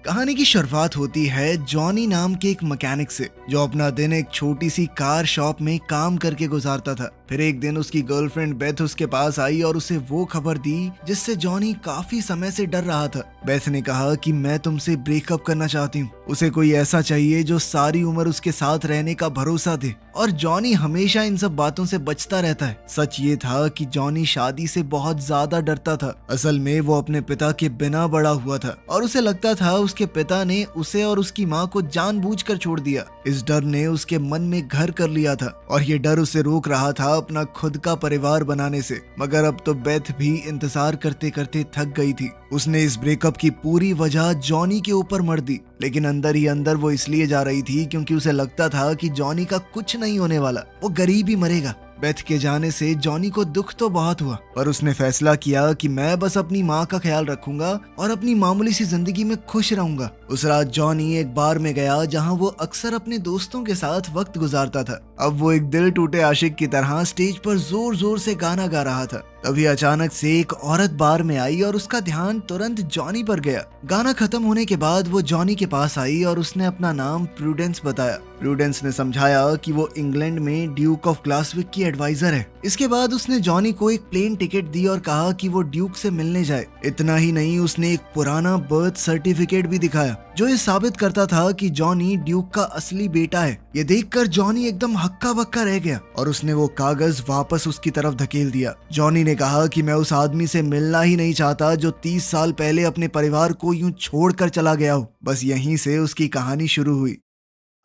कहानी की शुरुआत होती है जॉनी नाम के एक मैकेनिक से, जो अपना दिन एक छोटी सी कार शॉप में काम करके गुजारता था। फिर एक दिन उसकी गर्लफ्रेंड बेथ उसके पास आई और उसे वो खबर दी जिससे जॉनी काफी समय से डर रहा था। बेथ ने कहा कि मैं तुमसे ब्रेकअप करना चाहती हूँ। उसे कोई ऐसा चाहिए जो सारी उम्र उसके साथ रहने का भरोसा दे। और जॉनी हमेशा इन सब बातों से बचता रहता है। सच ये था कि जॉनी शादी से बहुत ज्यादा डरता था। असल में वो अपने पिता के बिना बड़ा हुआ था और उसे लगता था उसके पिता ने उसे और उसकी माँ को जानबूझकर छोड़ दिया। इस डर ने उसके मन में घर कर लिया था और ये डर उसे रोक रहा था अपना खुद का परिवार बनाने से। मगर अब तो बेथ भी इंतजार करते करते थक गई थी। उसने इस ब्रेकअप की पूरी वजह जॉनी के ऊपर मर दी, लेकिन अंदर ही अंदर वो इसलिए जा रही थी क्योंकि उसे लगता था कि जॉनी का कुछ नहीं होने वाला, वो गरीब ही मरेगा। बेथ के जाने से जॉनी को दुख तो बहुत हुआ, पर उसने फैसला किया कि मैं बस अपनी माँ का ख्याल रखूंगा और अपनी मामूली सी जिंदगी में खुश रहूंगा। उस रात जॉनी एक बार में गया जहाँ वो अक्सर अपने दोस्तों के साथ वक्त गुजारता था। अब वो एक दिल टूटे आशिक की तरह स्टेज पर जोर जोर से गाना गा रहा था। तभी अचानक से एक औरत बार में आई और उसका ध्यान तुरंत जॉनी पर गया। गाना खत्म होने के बाद वो जॉनी के पास आई और उसने अपना नाम प्रूडेंस बताया। प्रूडेंस ने समझाया कि वो इंग्लैंड में ड्यूक ऑफ ग्लासविक की एडवाइजर है। इसके बाद उसने जॉनी को एक प्लेन टिकट दी और कहा कि वो ड्यूक से मिलने जाए। इतना ही नहीं, उसने एक पुराना बर्थ सर्टिफिकेट भी दिखाया जो ये साबित करता था कि जॉनी ड्यूक का असली बेटा है। ये देखकर जॉनी एकदम हक्का बक्का रह गया और उसने वो कागज वापस उसकी तरफ धकेल दिया। जॉनी ने कहा कि मैं उस आदमी से मिलना ही नहीं चाहता जो 30 साल पहले अपने परिवार को यूं छोड़कर चला गया हो। बस यहीं से उसकी कहानी शुरू हुई।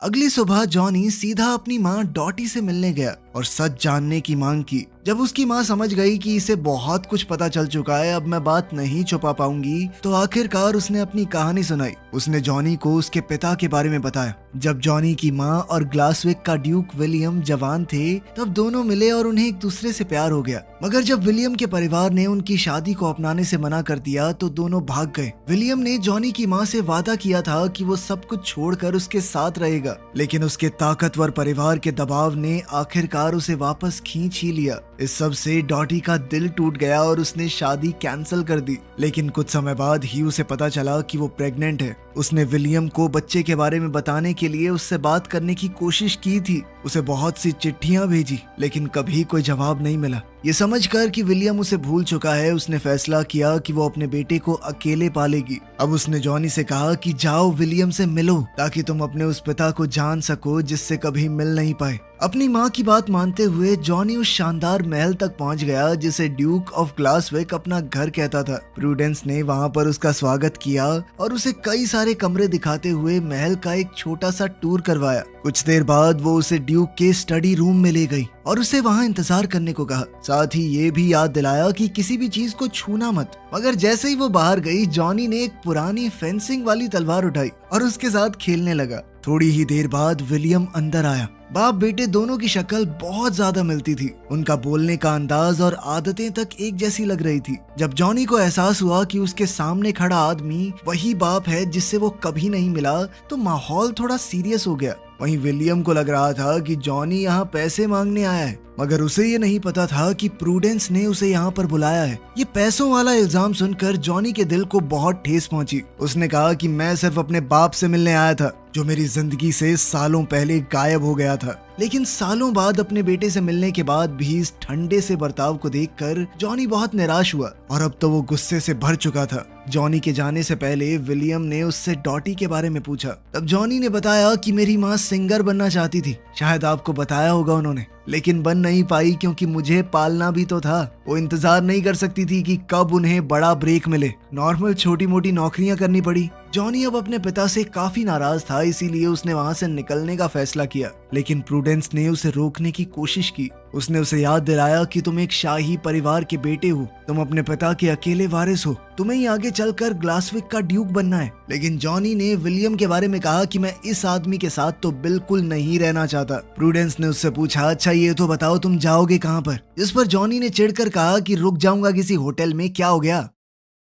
अगली सुबह जॉनी सीधा अपनी माँ डॉटी से मिलने गया और सच जानने की मांग की। जब उसकी माँ समझ गई कि इसे बहुत कुछ पता चल चुका है, अब मैं बात नहीं छुपा पाऊंगी, तो आखिरकार उसने अपनी कहानी सुनाई। उसने जॉनी को उसके पिता के बारे में बताया। जब जॉनी की माँ और ग्लासविक का ड्यूक विलियम जवान थे, तब दोनों मिले और उन्हें एक दूसरे से प्यार हो गया। मगर जब विलियम के परिवार ने उनकी शादी को अपनाने से मना कर दिया तो दोनों भाग गए। विलियम ने जॉनी की माँ से वादा किया था कि वो सब कुछ छोड़कर उसके साथ रहेगा, लेकिन उसके ताकतवर परिवार के दबाव ने आखिरकार उसे वापस खींच ही लिया। इस सब से डॉटी का दिल टूट गया और उसने शादी कैंसिल कर दी। लेकिन कुछ समय बाद ही उसे पता चला कि वो प्रेग्नेंट है। उसने विलियम को बच्चे के बारे में बताने के लिए उससे बात करने की कोशिश की थी। उसे बहुत सी चिट्ठियां भेजी, लेकिन कभी कोई जवाब नहीं मिला। ये समझकर कि विलियम उसे भूल चुका है, उसने फैसला किया कि वो अपने बेटे को अकेले पालेगी। अब उसने जॉनी से कहा कि जाओ विलियम से मिलो, ताकि तुम अपने उस पिता को जान सको जिससे कभी मिल नहीं पाए। अपनी माँ की बात मानते हुए जॉनी उस शानदार महल तक पहुँच गया जिसे ड्यूक ऑफ ग्लासविक अपना घर कहता था। प्रूडेंस ने वहाँ पर उसका स्वागत किया और उसे कई सारे कमरे दिखाते हुए महल का एक छोटा सा टूर करवाया। कुछ देर बाद वो उसे ड्यूक के स्टडी रूम में ले गई और उसे वहाँ इंतजार करने को कहा। साथ ही ये भी याद दिलाया कि किसी भी चीज को छूना मत। मगर जैसे ही वो बाहर गई, जॉनी ने एक पुरानी फेंसिंग वाली तलवार उठाई और उसके साथ खेलने लगा। थोड़ी ही देर बाद विलियम अंदर आया। बाप बेटे दोनों की शक्ल बहुत ज्यादा मिलती थी। उनका बोलने का अंदाज और आदतें तक एक जैसी लग रही थी। जब जॉनी को एहसास हुआ कि उसके सामने खड़ा आदमी वही बाप है जिससे वो कभी नहीं मिला, तो माहौल थोड़ा सीरियस हो गया। वहीं विलियम को लग रहा था कि जॉनी यहाँ पैसे मांगने आया है, मगर उसे ये नहीं पता था कि प्रूडेंस ने उसे यहाँ पर बुलाया है। ये पैसों वाला इल्जाम सुनकर जॉनी के दिल को बहुत ठेस पहुंची। उसने कहा कि मैं सिर्फ अपने बाप से मिलने आया था, जो मेरी जिंदगी से सालों पहले गायब हो गया था। लेकिन सालों बाद अपने बेटे से मिलने के बाद भी इस ठंडे से बर्ताव को देखकर जॉनी बहुत निराश हुआ और अब तो वो गुस्से से भर चुका था। जॉनी के जाने से पहले विलियम ने उससे डॉटी के बारे में पूछा। तब जॉनी ने बताया कि मेरी माँ सिंगर बनना चाहती थी, शायद आपको बताया होगा उन्होंने, लेकिन बन नहीं पाई क्योंकि मुझे पालना भी तो था। वो इंतजार नहीं कर सकती थी कि कब उन्हें बड़ा ब्रेक मिले। नॉर्मल छोटी मोटी नौकरियां करनी पड़ी। जॉनी अब अपने पिता से काफी नाराज था, इसीलिए उसने वहां से निकलने का फैसला किया। लेकिन प्रूडेंस ने उसे रोकने की कोशिश की। उसने उसे याद दिलाया कि तुम एक शाही परिवार के बेटे हो, तुम अपने पिता के अकेले वारिस हो, तुम्हें ही आगे चलकर ग्लासविक का ड्यूक बनना है। लेकिन जॉनी ने विलियम के बारे में कहा कि मैं इस आदमी के साथ तो बिल्कुल नहीं रहना चाहता। प्रूडेंस ने उससे पूछा, अच्छा ये तो बताओ तुम जाओगे कहाँ पर? इस पर जॉनी ने चिढ़कर कहा कि रुक जाऊंगा किसी होटल में, क्या हो गया?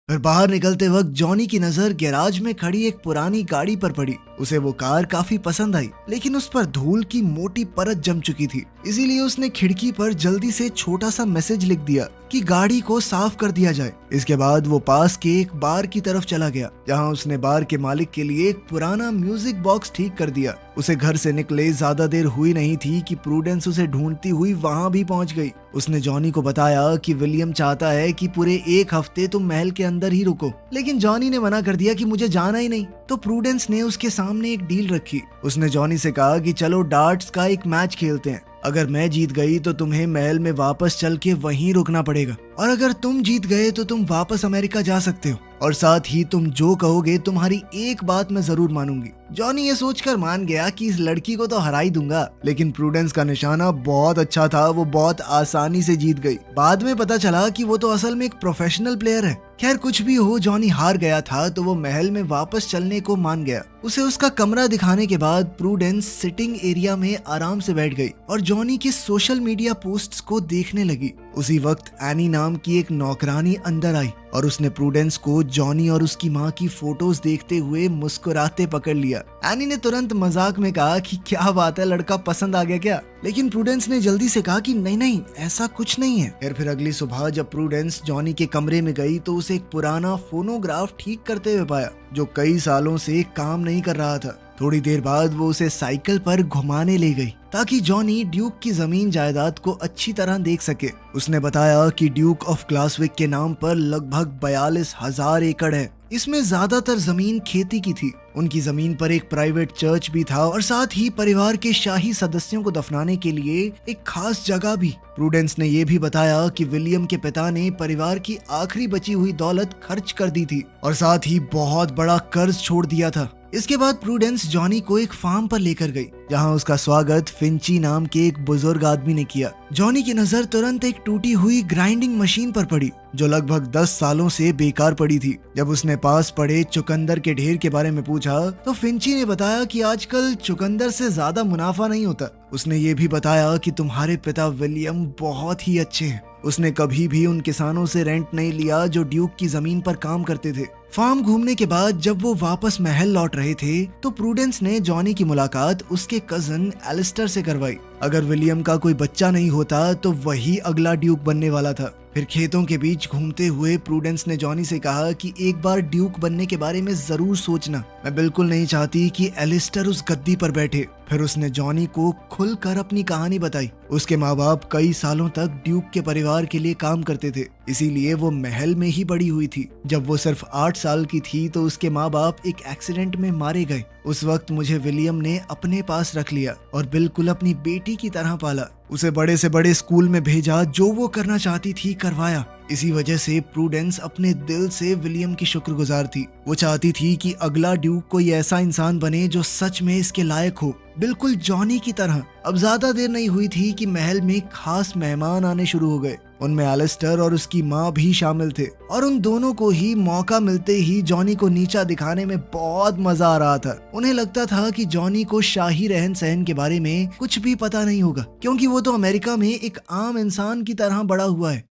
फिर बाहर निकलते वक्त जॉनी की नजर गैराज में खड़ी एक पुरानी गाड़ी पर पड़ी। उसे वो कार काफी पसंद आई, लेकिन उस पर धूल की मोटी परत जम चुकी थी। इसीलिए उसने खिड़की पर जल्दी से छोटा सा मैसेज लिख दिया। कि गाड़ी को साफ कर दिया जाए। इसके बाद वो पास के एक बार की तरफ चला गया, जहाँ उसने बार के मालिक के लिए एक पुराना म्यूजिक बॉक्स ठीक कर दिया। उसे घर से निकले ज्यादा देर हुई नहीं थी कि प्रूडेंस उसे ढूंढती हुई वहाँ भी पहुँच गई। उसने जॉनी को बताया कि विलियम चाहता है कि पूरे एक हफ्ते तुम महल के अंदर ही रुको, लेकिन जॉनी ने मना कर दिया कि मुझे जाना ही नहीं। तो प्रूडेंस ने उसके सामने एक डील रखी। उसने जॉनी से कहा कि चलो डार्ट्स का एक मैच खेलते हैं। अगर मैं जीत गई तो तुम्हें महल में वापस चल के वहीं रुकना पड़ेगा, और अगर तुम जीत गए तो तुम वापस अमेरिका जा सकते हो, और साथ ही तुम जो कहोगे तुम्हारी एक बात मैं जरूर मानूंगी। जॉनी ये सोचकर मान गया कि इस लड़की को तो हरा ही दूंगा, लेकिन प्रूडेंस का निशाना बहुत अच्छा था। वो बहुत आसानी से जीत गई। बाद में पता चला कि वो तो असल में एक प्रोफेशनल प्लेयर है। खैर कुछ भी हो, जॉनी हार गया था तो वो महल में वापस चलने को मान गया। उसे उसका कमरा दिखाने के बाद प्रूडेंस सिटिंग एरिया में आराम से बैठ गई और जॉनी के सोशल मीडिया पोस्ट्स को देखने लगी। उसी वक्त एनी नाम की एक नौकरानी अंदर आई और उसने प्रूडेंस को जॉनी और उसकी माँ की फोटोज देखते हुए मुस्कुराते पकड़ लिया। एनी ने तुरंत मजाक में कहा कि क्या बात है, लड़का पसंद आ गया क्या? लेकिन प्रूडेंस ने जल्दी से कहा कि नहीं नहीं, ऐसा कुछ नहीं है। फिर अगली सुबह जब प्रूडेंस जॉनी के कमरे में गई तो उसे एक पुराना फोनोग्राफ ठीक करते हुए पाया जो कई सालों से काम नहीं कर रहा था। थोड़ी देर बाद वो उसे साइकिल पर घुमाने ले गई ताकि जॉनी ड्यूक की जमीन जायदाद को अच्छी तरह देख सके। उसने बताया कि ड्यूक ऑफ ग्लासविक के नाम पर लगभग 42,000 एकड़ है। इसमें ज्यादातर जमीन खेती की थी। उनकी जमीन पर एक प्राइवेट चर्च भी था और साथ ही परिवार के शाही सदस्यों को दफनाने के लिए एक खास जगह भी। प्रूडेंस ने यह भी बताया कि विलियम के पिता ने परिवार की आखिरी बची हुई दौलत खर्च कर दी थी और साथ ही बहुत बड़ा कर्ज छोड़ दिया था। इसके बाद प्रूडेंस जॉनी को एक फार्म पर लेकर गई जहां उसका स्वागत फिंची नाम के एक बुजुर्ग आदमी ने किया। जॉनी की नजर तुरंत एक टूटी हुई ग्राइंडिंग मशीन पर पड़ी जो लगभग 10 सालों से बेकार पड़ी थी। जब उसने पास पड़े चुकंदर के ढेर के बारे में पूछा तो फिंची ने बताया कि आजकल चुकंदर से ज्यादा मुनाफा नहीं होता। उसने ये भी बताया कि तुम्हारे पिता विलियम बहुत ही अच्छे हैं। उसने कभी भी उन किसानों से रेंट नहीं लिया जो ड्यूक की जमीन पर काम करते थे। फार्म घूमने के बाद जब वो वापस महल लौट रहे थे तो प्रूडेंस ने जॉनी की मुलाकात उसके कजन एलिस्टर से करवाई। अगर विलियम का कोई बच्चा नहीं होता तो वही अगला ड्यूक बनने वाला था। फिर खेतों के बीच घूमते हुए प्रूडेंस ने जॉनी से कहा कि एक बार ड्यूक बनने के बारे में जरूर सोचना। मैं बिल्कुल नहीं चाहती कि एलिस्टर उस गद्दी पर बैठे। फिर उसने जॉनी को खुलकर अपनी कहानी बताई। उसके माँ बाप कई सालों तक ड्यूक के परिवार के लिए काम करते थे, इसीलिए वो महल में ही बड़ी हुई थी। जब वो सिर्फ 8 साल की थी तो उसके माँ बाप एक एक्सीडेंट में मारे गए। उस वक्त मुझे विलियम ने अपने पास रख लिया और बिल्कुल अपनी बेटी की तरह पाला। उसे बड़े से बड़े स्कूल में भेजा, जो वो करना चाहती थी करवाया। इसी वजह से प्रूडेंस अपने दिल से विलियम की शुक्रगुजार थी। वो चाहती थी कि अगला ड्यूक कोई ऐसा इंसान बने जो सच में इसके लायक हो, बिल्कुल जॉनी की तरह। अब ज्यादा देर नहीं हुई थी कि महल में खास मेहमान आने शुरू हो गए। उनमें एलिस्टर और उसकी माँ भी शामिल थे और उन दोनों को ही मौका मिलते ही जॉनी को नीचा दिखाने में बहुत मजा आ रहा था। उन्हें लगता था कि जॉनी को शाही रहन सहन के बारे में कुछ भी पता नहीं होगा, क्योंकि वो तो अमेरिका में एक आम इंसान की तरह बड़ा हुआ है।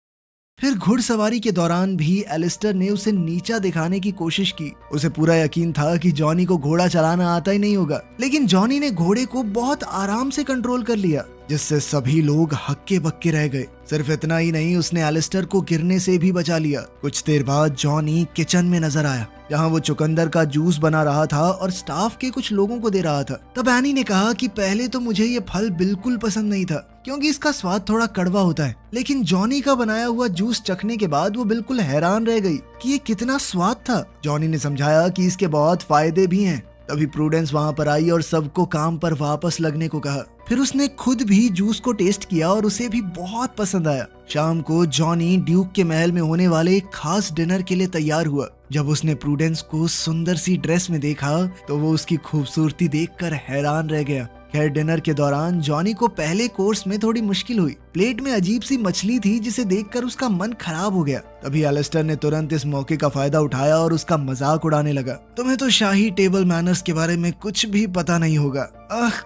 फिर घुड़सवारी के दौरान भी एलिस्टर ने उसे नीचा दिखाने की कोशिश की। उसे पूरा यकीन था कि जॉनी को घोड़ा चलाना आता ही नहीं होगा, लेकिन जॉनी ने घोड़े को बहुत आराम से कंट्रोल कर लिया, जिससे सभी लोग हक्के बक्के रह गए। सिर्फ इतना ही नहीं, उसने एलिस्टर को गिरने से भी बचा लिया। कुछ देर बाद जॉनी किचन में नजर आया, जहां वो चुकंदर का जूस बना रहा था और स्टाफ के कुछ लोगों को दे रहा था। तब एनी ने कहा कि पहले तो मुझे ये फल बिल्कुल पसंद नहीं था, क्योंकि इसका स्वाद थोड़ा कड़वा होता है, लेकिन जॉनी का बनाया हुआ जूस चखने के बाद वो बिल्कुल हैरान रह गई कि ये कितना स्वाद था। जॉनी ने समझाया कि इसके बहुत फायदे भी हैं। तभी प्रूडेंस वहां पर आई और सबको काम पर वापस लगने को कहा। फिर उसने खुद भी जूस को टेस्ट किया और उसे भी बहुत पसंद आया। शाम को जॉनी ड्यूक के महल में होने वाले एक खास डिनर के लिए तैयार हुआ। जब उसने प्रूडेंस को सुंदर सी ड्रेस में देखा तो वो उसकी खूबसूरती देखकर हैरान रह गया। खैर डिनर के दौरान जॉनी को पहले कोर्स में थोड़ी मुश्किल हुई। प्लेट में अजीब सी मछली थी जिसे देखकर उसका मन खराब हो गया। तभी एलिस्टर ने तुरंत इस मौके का फायदा उठाया और उसका मजाक उड़ाने लगा। तुम्हें तो शाही टेबल मैनर्स के बारे में कुछ भी पता नहीं होगा।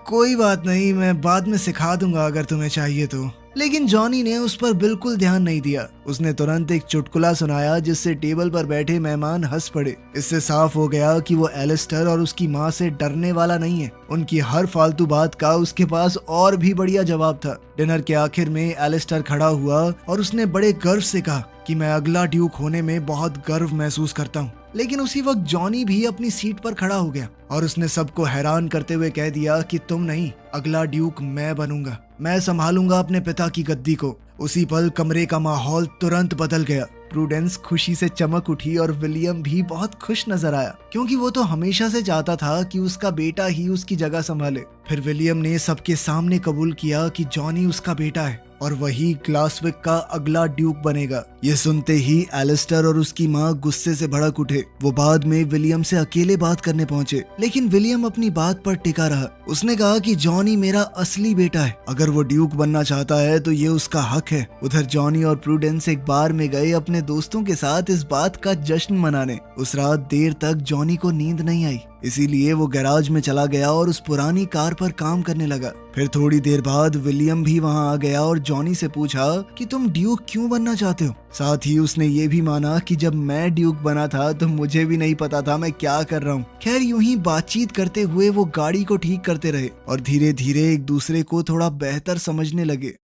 कोई बात नहीं, मैं बाद में सिखा दूंगा अगर तुम्हें चाहिए तो। लेकिन जॉनी ने उस पर बिल्कुल ध्यान नहीं दिया। उसने तुरंत एक चुटकुला सुनाया जिससे टेबल पर बैठे मेहमान हंस पड़े। इससे साफ हो गया कि वो एलिस्टर और उसकी माँ से डरने वाला नहीं है। उनकी हर फालतू बात का उसके पास और भी बढ़िया जवाब था। डिनर के आखिर में एलिस्टर खड़ा हुआ और उसने बड़े गर्व से कहा कि मैं अगला ड्यूक होने में बहुत गर्व महसूस करता हूँ। लेकिन उसी वक्त जॉनी भी अपनी सीट पर खड़ा हो गया और उसने सबको हैरान करते हुए कह दिया कि तुम नहीं, अगला ड्यूक मैं बनूंगा, मैं संभालूंगा अपने पिता की गद्दी को। उसी पल कमरे का माहौल तुरंत बदल गया। प्रूडेंस खुशी से चमक उठी और विलियम भी बहुत खुश नजर आया, क्योंकि वो तो हमेशा से चाहता था कि उसका बेटा ही उसकी जगह संभाले। फिर विलियम ने सबके सामने कबूल किया कि जॉनी उसका बेटा है और वही ग्लासविक का अगला ड्यूक बनेगा। ये सुनते ही एलिस्टर और उसकी माँ गुस्से से भड़क उठे। वो बाद में विलियम से अकेले बात करने पहुंचे, लेकिन विलियम अपनी बात पर टिका रहा। उसने कहा कि जॉनी मेरा असली बेटा है, अगर वो ड्यूक बनना चाहता है तो ये उसका हक है। उधर जॉनी और प्रूडेंस एक बार में गए अपने दोस्तों के साथ इस बात का जश्न मनाने। उस रात देर तक जॉनी को नींद नहीं आई, इसीलिए वो गैराज में चला गया और उस पुरानी कार पर काम करने लगा। फिर थोड़ी देर बाद विलियम भी वहां आ गया और जॉनी से पूछा कि तुम ड्यूक क्यों बनना चाहते हो। साथ ही उसने ये भी माना कि जब मैं ड्यूक बना था तो मुझे भी नहीं पता था मैं क्या कर रहा हूँ। खैर यूं ही बातचीत करते हुए वो गाड़ी को ठीक करते रहे और धीरे धीरे एक दूसरे को थोड़ा बेहतर समझने लगे।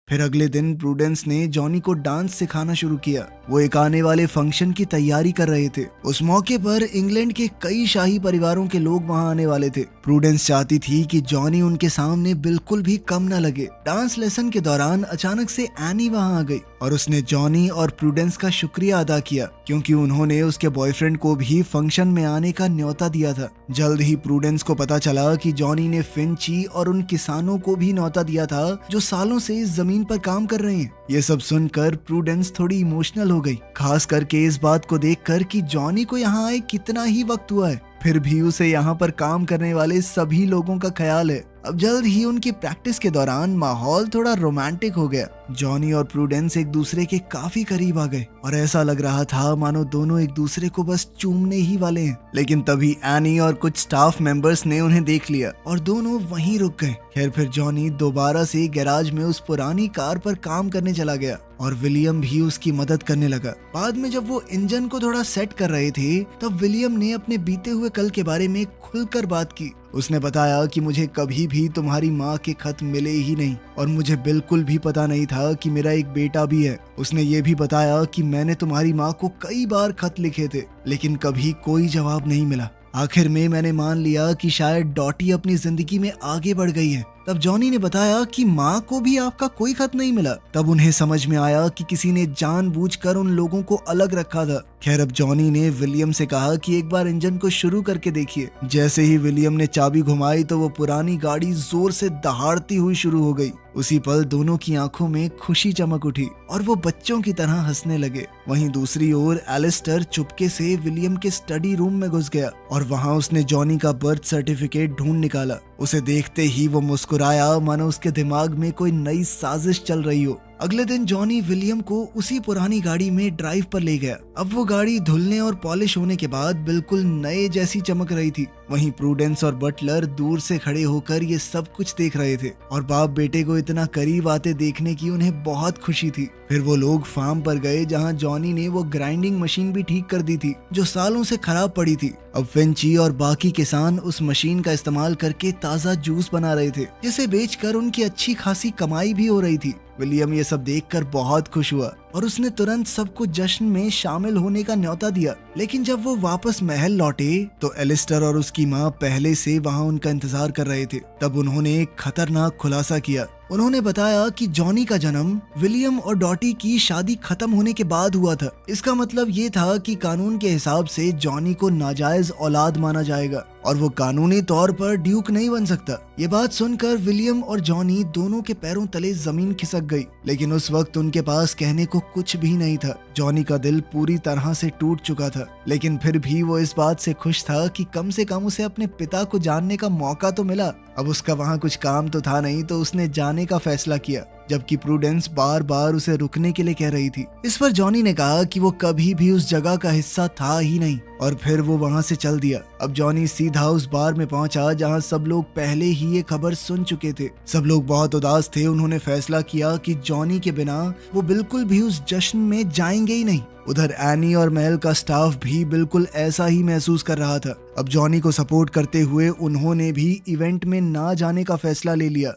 फिर अगले दिन प्रूडेंस ने जॉनी को डांस सिखाना शुरू किया। वो एक आने वाले फंक्शन की तैयारी कर रहे थे। उस मौके पर इंग्लैंड के कई शाही परिवारों के लोग वहां आने वाले थे। प्रूडेंस चाहती थी कि जॉनी उनके सामने बिल्कुल भी कम न लगे। डांस लेसन के दौरान अचानक से एनी वहां आ गई और उसने जॉनी और प्रूडेंस का शुक्रिया अदा किया, क्योंकि उन्होंने उसके बॉयफ्रेंड को भी फंक्शन में आने का न्योता दिया था। जल्द ही प्रूडेंस को पता चला कि जॉनी ने फिंची और उन किसानों को भी न्योता दिया था जो सालों से इस जमीन पर काम कर रहे हैं। ये सब सुनकर प्रूडेंस थोड़ी इमोशनल हो गई, खास करके इस बात को देखकर कि जॉनी को यहाँ आए कितना ही वक्त हुआ है, फिर भी उसे यहाँ पर काम करने वाले सभी लोगों का ख्याल है। अब जल्द ही उनकी प्रैक्टिस के दौरान माहौल थोड़ा रोमांटिक हो गया। जॉनी और प्रूडेंस एक दूसरे के काफी करीब आ गए और ऐसा लग रहा था मानो दोनों एक दूसरे को बस चूमने ही वाले हैं। लेकिन तभी एनी और कुछ स्टाफ मेंबर्स ने उन्हें देख लिया और दोनों वहीं रुक गए। खैर फिर जॉनी दोबारा से गैराज में उस पुरानी कार पर काम करने चला गया और विलियम भी उसकी मदद करने लगा। बाद में जब वो इंजन को थोड़ा सेट कर रहे थे तब विलियम ने अपने बीते हुए कल के बारे में खुलकर बात की। उसने बताया कि मुझे कभी भी तुम्हारी माँ के खत मिले ही नहीं और मुझे बिल्कुल भी पता नहीं था कि मेरा एक बेटा भी है। उसने ये भी बताया कि मैंने तुम्हारी माँ को कई बार खत लिखे थे लेकिन कभी कोई जवाब नहीं मिला। आखिर में मैंने मान लिया कि शायद डॉटी अपनी जिंदगी में आगे बढ़ गई है। तब जॉनी ने बताया कि माँ को भी आपका कोई खत नहीं मिला। तब उन्हें समझ में आया कि किसी ने जानबूझकर उन लोगों को अलग रखा था। खैर अब जॉनी ने विलियम से कहा कि एक बार इंजन को शुरू करके देखिए। जैसे ही विलियम ने चाबी घुमाई तो वो पुरानी गाड़ी जोर से दहाड़ती हुई शुरू हो गई। उसी पल दोनों की आंखों में खुशी चमक उठी और वो बच्चों की तरह हंसने लगे। वहीं दूसरी ओर एलिस्टर चुपके से विलियम के स्टडी रूम में घुस गया और वहां उसने जॉनी का बर्थ सर्टिफिकेट ढूंढ निकाला। उसे देखते ही वो मुस्कुराया मानो उसके दिमाग में कोई नई साजिश चल रही हो। अगले दिन जॉनी विलियम को उसी पुरानी गाड़ी में ड्राइव पर ले गया। अब वो गाड़ी धुलने और पॉलिश होने के बाद बिल्कुल नए जैसी चमक रही थी। वहीं प्रूडेंस और बटलर दूर से खड़े होकर ये सब कुछ देख रहे थे और बाप बेटे को इतना करीब आते देखने की उन्हें बहुत खुशी थी। फिर वो लोग फार्म पर गए जहां जॉनी ने वो ग्राइंडिंग मशीन भी ठीक कर दी थी जो सालों से खराब पड़ी थी। अब फिंची और बाकी किसान उस मशीन का इस्तेमाल करके ताज़ा जूस बना रहे थे, जिसे बेचकर उनकी अच्छी खासी कमाई भी हो रही थी। विलियम ये सब देखकर बहुत खुश हुआ और उसने तुरंत सबको जश्न में शामिल होने का न्योता दिया। लेकिन जब वो वापस महल लौटे तो एलिस्टर और उसकी माँ पहले से वहाँ उनका इंतजार कर रहे थे। तब उन्होंने एक खतरनाक खुलासा किया। उन्होंने बताया कि जॉनी का जन्म विलियम और डॉटी की शादी खत्म होने के बाद हुआ था। इसका मतलब ये था कि कानून के हिसाब से जॉनी को नाजायज औलाद माना जाएगा और वो कानूनी तौर पर ड्यूक नहीं बन सकता। ये बात सुनकर विलियम और जॉनी दोनों के पैरों तले जमीन खिसक गई, लेकिन उस वक्त उनके पास कहने को कुछ भी नहीं था। जॉनी का दिल पूरी तरह से टूट चुका था, लेकिन फिर भी वो इस बात से खुश था कि कम से कम उसे अपने पिता को जानने का मौका तो मिला। अब उसका वहाँ कुछ काम तो था नहीं, तो उसने जाने का फैसला किया, जबकि प्रूडेंस बार बार उसे रुकने के लिए कह रही थी। इस पर जॉनी ने कहा कि वो कभी भी उस जगह का हिस्सा था ही नहीं, और फिर वो वहाँ से चल दिया। अब जॉनी सीधा उस बार में पहुंचा जहाँ सब लोग पहले ही ये खबर सुन चुके थे। सब लोग बहुत उदास थे। उन्होंने फैसला किया कि जॉनी के बिना वो बिल्कुल भी उस जश्न में जाएंगे ही नहीं। उधर एनी और महल का स्टाफ भी बिल्कुल ऐसा ही महसूस कर रहा था। अब जॉनी को सपोर्ट करते हुए उन्होंने भी इवेंट में ना जाने का फैसला ले लिया।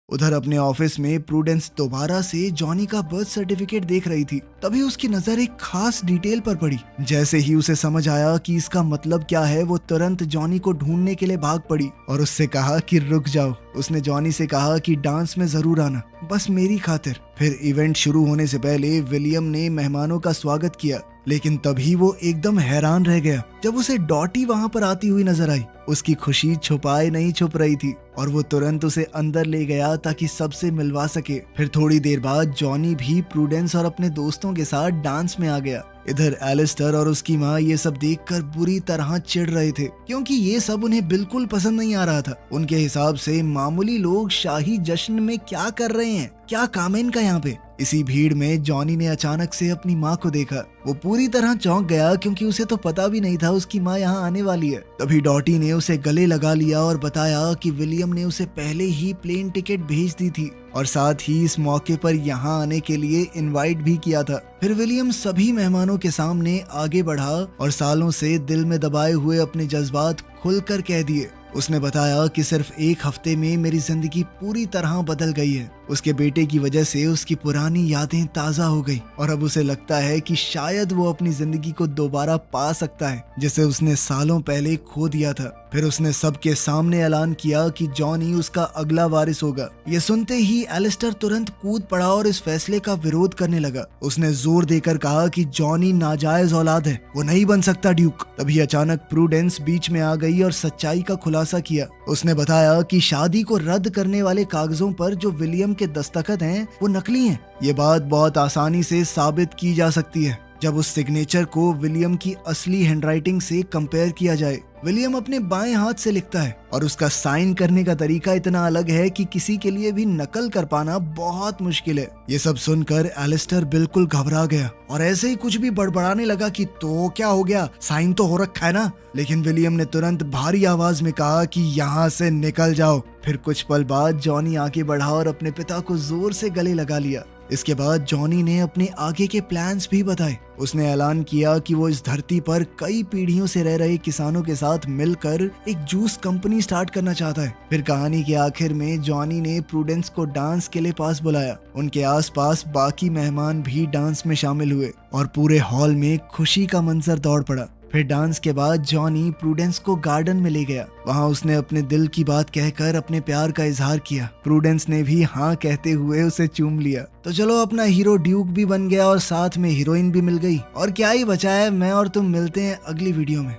उधर अपने ऑफिस में प्रूडेंस दोबारा से जॉनी का बर्थ सर्टिफिकेट देख रही थी। तभी उसकी नजर एक खास डिटेल पर पड़ी। जैसे ही उसे समझ आया कि इसका मतलब क्या है, वो तुरंत जॉनी को ढूंढने के लिए भाग पड़ी और उससे कहा कि रुक जाओ। उसने जॉनी से कहा कि डांस में जरूर आना, बस मेरी खातिर। फिर इवेंट शुरू होने से पहले विलियम ने मेहमानों का स्वागत किया, लेकिन तभी वो एकदम हैरान रह गया जब उसे डॉटी वहां पर आती हुई नजर आई। उसकी खुशी छुपाए नहीं छुप रही थी और वो तुरंत उसे अंदर ले गया ताकि सबसे मिलवा सके। फिर थोड़ी देर बाद जॉनी भी प्रूडेंस और अपने दोस्तों के साथ डांस में आ गया। इधर एलिस्टर और उसकी माँ ये सब देखकर बुरी तरह चिढ़ रहे थे, क्योंकि ये सब उन्हें बिल्कुल पसंद नहीं आ रहा था। उनके हिसाब से मामूली लोग शाही जश्न में क्या कर रहे हैं, क्या काम है इनका यहाँ पे। इसी भीड़ में जॉनी ने अचानक से अपनी माँ को देखा। वो पूरी तरह चौंक गया, क्योंकि उसे तो पता भी नहीं था उसकी माँ यहाँ आने वाली है। तभी डॉटी ने उसे गले लगा लिया और बताया कि विलियम ने उसे पहले ही प्लेन टिकट भेज दी थी और साथ ही इस मौके पर यहाँ आने के लिए इनवाइट भी किया था। फिर विलियम सभी मेहमानों के सामने आगे बढ़ा और सालों से दिल में दबाए हुए अपने जज्बात खुलकर कह दिए। उसने बताया कि सिर्फ एक हफ्ते में मेरी जिंदगी पूरी तरह बदल गई है। उसके बेटे की वजह से उसकी पुरानी यादें ताजा हो गई और अब उसे लगता है कि शायद वो अपनी जिंदगी को दोबारा पा सकता है, जिसे उसने सालों पहले खो दिया था। फिर उसने सबके सामने ऐलान किया कि जॉनी उसका अगला वारिस होगा। ये सुनते ही एलिस्टर तुरंत कूद पड़ा और इस फैसले का विरोध करने लगा। उसने जोर देकर कहा कि जॉनी नाजायज औलाद है, वो नहीं बन सकता ड्यूक। तभी अचानक प्रूडेंस बीच में आ गई और सच्चाई का खुलासा किया। उसने बताया कि शादी को रद्द करने वाले कागजों पर जो विलियम के दस्तखत हैं वो नकली हैं। ये बात बहुत आसानी से साबित की जा सकती है जब उस सिग्नेचर को विलियम की असली हैंडराइटिंग से कंपेयर किया जाए। विलियम अपने बाएं हाथ से लिखता है और उसका साइन करने का तरीका इतना अलग है कि किसी के लिए भी नकल कर पाना बहुत मुश्किल है। ये सब सुनकर एलिस्टर बिल्कुल घबरा गया और ऐसे ही कुछ भी बड़बड़ाने लगा कि तो क्या हो गया, साइन तो हो रखा है ना। लेकिन विलियम ने तुरंत भारी आवाज में कहा कि यहाँ से निकल जाओ। फिर कुछ पल बाद जॉनी आगे बढ़ा और अपने पिता को जोर से गले लगा लिया। इसके बाद जॉनी ने अपने आगे के प्लान्स भी बताए। उसने ऐलान किया कि वो इस धरती पर कई पीढ़ियों से रह रहे किसानों के साथ मिलकर एक जूस कंपनी स्टार्ट करना चाहता है। फिर कहानी के आखिर में जॉनी ने प्रूडेंस को डांस के लिए पास बुलाया। उनके आसपास बाकी मेहमान भी डांस में शामिल हुए और पूरे हॉल में खुशी का मंजर दौड़ पड़ा। फिर डांस के बाद जॉनी प्रूडेंस को गार्डन में ले गया। वहाँ उसने अपने दिल की बात कहकर अपने प्यार का इजहार किया। प्रूडेंस ने भी हाँ कहते हुए उसे चूम लिया। तो चलो, अपना हीरो ड्यूक भी बन गया और साथ में हीरोइन भी मिल गई। और क्या ही बचा है, मैं और तुम मिलते हैं अगली वीडियो में।